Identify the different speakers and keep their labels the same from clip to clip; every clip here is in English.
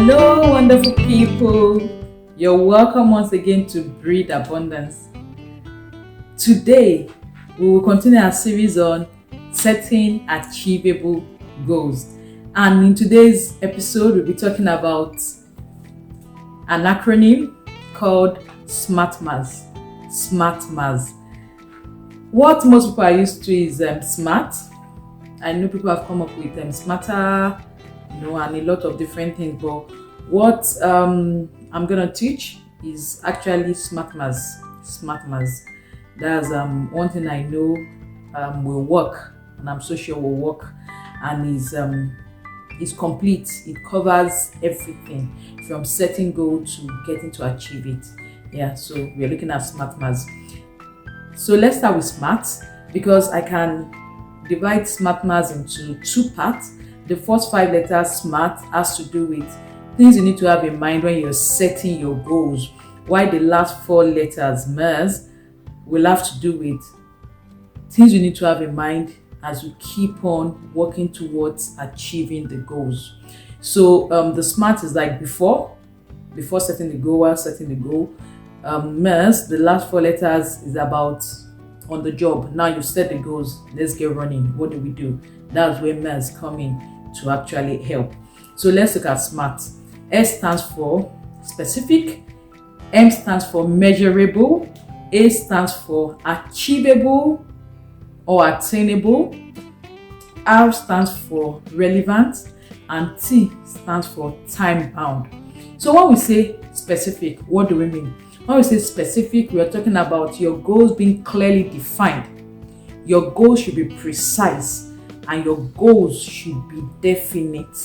Speaker 1: Hello, wonderful people. You're welcome once again to Breed Abundance. Today, we will continue our series on setting achievable goals. And in today's episode, we'll be talking about an acronym called SMARTMERS. SMARTMERS. What most people are used to is SMART. I know people have come up with smarter, and a lot of different things, but what I'm gonna teach is actually SMARTMERS. That's one thing I know will work, and I'm so sure will work, and is complete. It covers everything from setting goal to getting to achieve it. Yeah, so we're looking at SMARTMERS. So let's start with SMART, because I can divide SMARTMERS into two parts. The first 5 letters SMART has to do with things you need to have in mind when you're setting your goals, while the last 4 letters MERS will have to do with things you need to have in mind as you keep on working towards achieving the goals. So the SMART is like before setting the goal, while setting the goal. MERS, the last 4 letters, is about on the job. Now you've set the goals, let's get running. What do? That's where MERS come in to actually help. So let's look at SMART. S stands for specific, M stands for measurable, A stands for achievable or attainable, R stands for relevant, and T stands for time bound. So when we say specific, what do we mean? When we say specific, we are talking about your goals being clearly defined. Your goals should be precise, and your goals should be definite,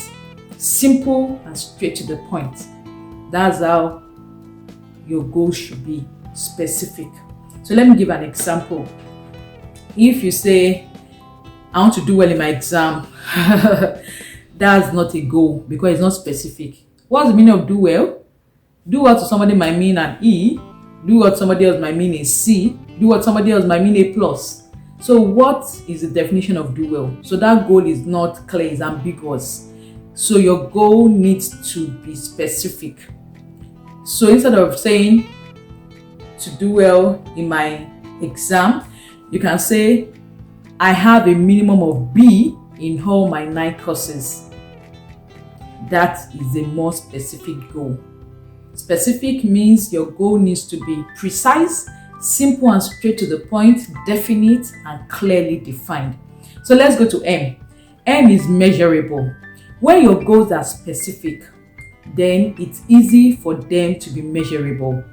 Speaker 1: simple and straight to the point. That's how your goals should be specific. So let me give an example. If you say, I want to do well in my exam, that's not a goal because it's not specific. What's the meaning of do well? Do what to somebody might mean an E. Do what somebody else might mean a C. Do what somebody else might mean a plus. So what is the definition of do well? So that goal is not clear, it's ambiguous. So your goal needs to be specific. So instead of saying to do well in my exam, you can say I have a minimum of B in all my 9 courses. That is a more specific goal. Specific means your goal needs to be precise, simple and straight to the point, definite and clearly defined. So let's go to M. M is measurable. When your goals are specific, then it's easy for them to be measurable.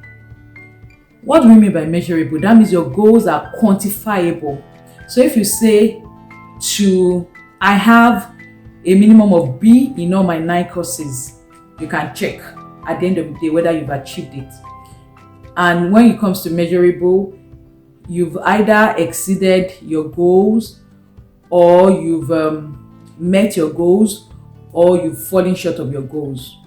Speaker 1: What do we mean by measurable? That means your goals are quantifiable. So if you say I have a minimum of B in all my 9 courses, you can check at the end of the day whether you've achieved it. And when it comes to measurable, you've either exceeded your goals, or you've met your goals, or you've fallen short of your goals.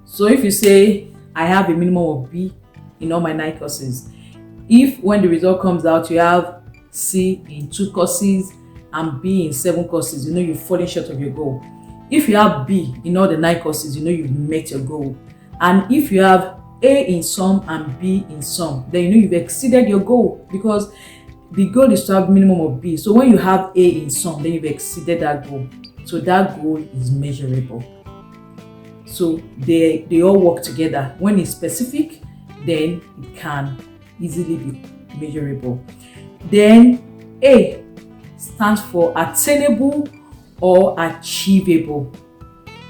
Speaker 1: So if you say, I have a minimum of B in all my 9 courses, if when the result comes out, you have C in 2 courses and B in 7 courses, you've fallen short of your goal. If you have B in all the 9 courses, you've met your goal. And if you have A in some and B in some, then you've exceeded your goal, because the goal is to have minimum of B. So when you have A in some, then you've exceeded that goal. So that goal is measurable. So they all work together. When it's specific, then it can easily be measurable. Then A stands for attainable or achievable.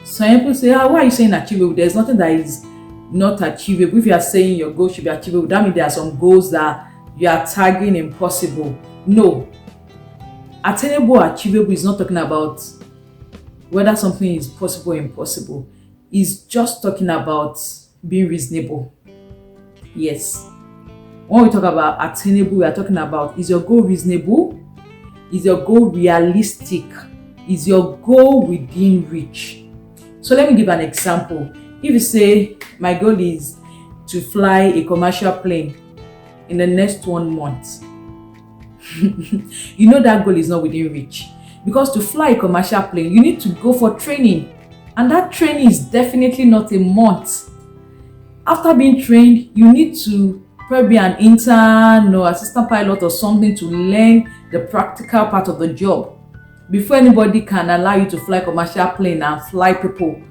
Speaker 1: Some people say, why are you saying achievable? There's nothing that is not achievable. If you are saying your goal should be achievable, that means there are some goals that you are tagging impossible. No. Attainable or achievable is not talking about whether something is possible or impossible. It's just talking about being reasonable. Yes. When we talk about attainable, we are talking about, is your goal reasonable? Is your goal realistic? Is your goal within reach? So let me give an example. If you say, my goal is to fly a commercial plane in the next 1 month, that goal is not within reach. Because to fly a commercial plane, you need to go for training. And that training is definitely not a month. After being trained, you need to probably be an intern or assistant pilot or something to learn the practical part of the job before anybody can allow you to fly commercial plane and fly people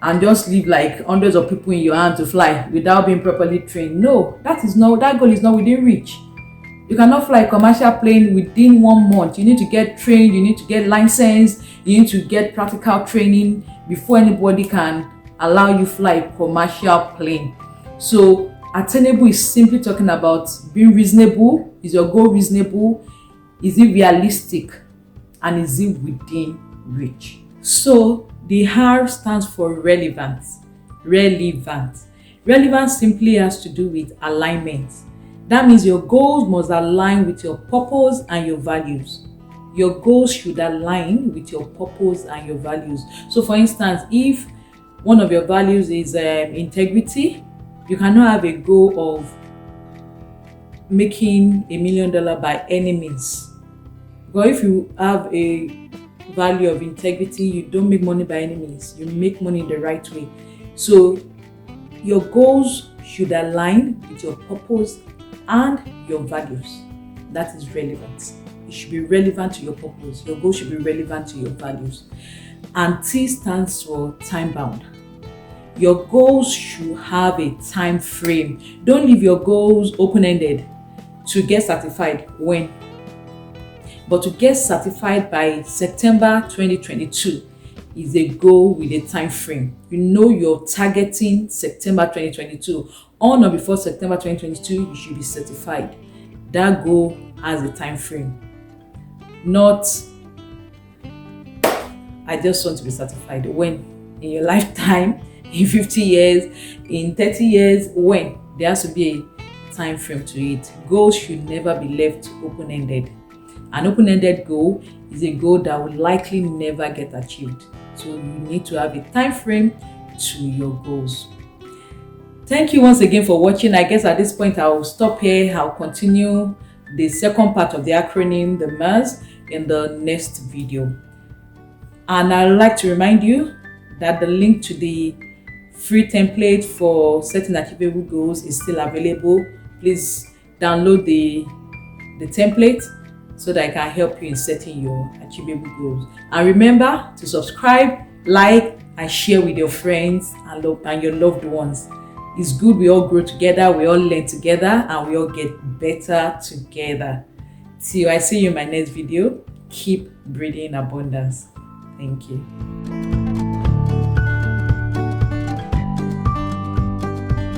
Speaker 1: and just leave like hundreds of people in your hand to fly without being properly trained. No, that goal is not within reach. You cannot fly a commercial plane within 1 month. You need to get trained, you need to get licensed, you need to get practical training before anybody can allow you fly a commercial plane. So attainable is simply talking about being reasonable. Is your goal reasonable? Is it realistic? And is it within reach? So the R stands for relevance. Relevance simply has to do with alignment. That means your goals must align with your purpose and your values. Your goals should align with your purpose and your values. So for instance, if one of your values is integrity, you cannot have a goal of making $1 million by any means. But if you have a value of integrity, you don't make money by any means. You make money in the right way. So your goals should align with your purpose and your values. That is relevant. It should be relevant to your purpose. Your goals should be relevant to your values. And T stands for time bound. Your goals should have a time frame. Don't leave your goals open-ended. To get certified when? But to get certified by September 2022 is a goal with a time frame. You know you're targeting September 2022. On or before September 2022, you should be certified. That goal has a time frame. Not, I just want to be certified. When? In your lifetime, in 50 years, in 30 years, when? There has to be a time frame to it. Goals should never be left open-ended. An open-ended goal is a goal that will likely never get achieved. So you need to have a time frame to your goals. Thank you once again for watching. I guess at this point I will stop here. I'll continue the second part of the acronym, the MERS, in the next video. And I'd like to remind you that the link to the free template for setting achievable goals is still available. Please download the template so that I can help you in setting your achievable goals. And remember to subscribe, like, and share with your friends and your loved ones. It's good we all grow together, we all learn together, and we all get better together. Till I see you in my next video, keep breathing abundance. Thank you.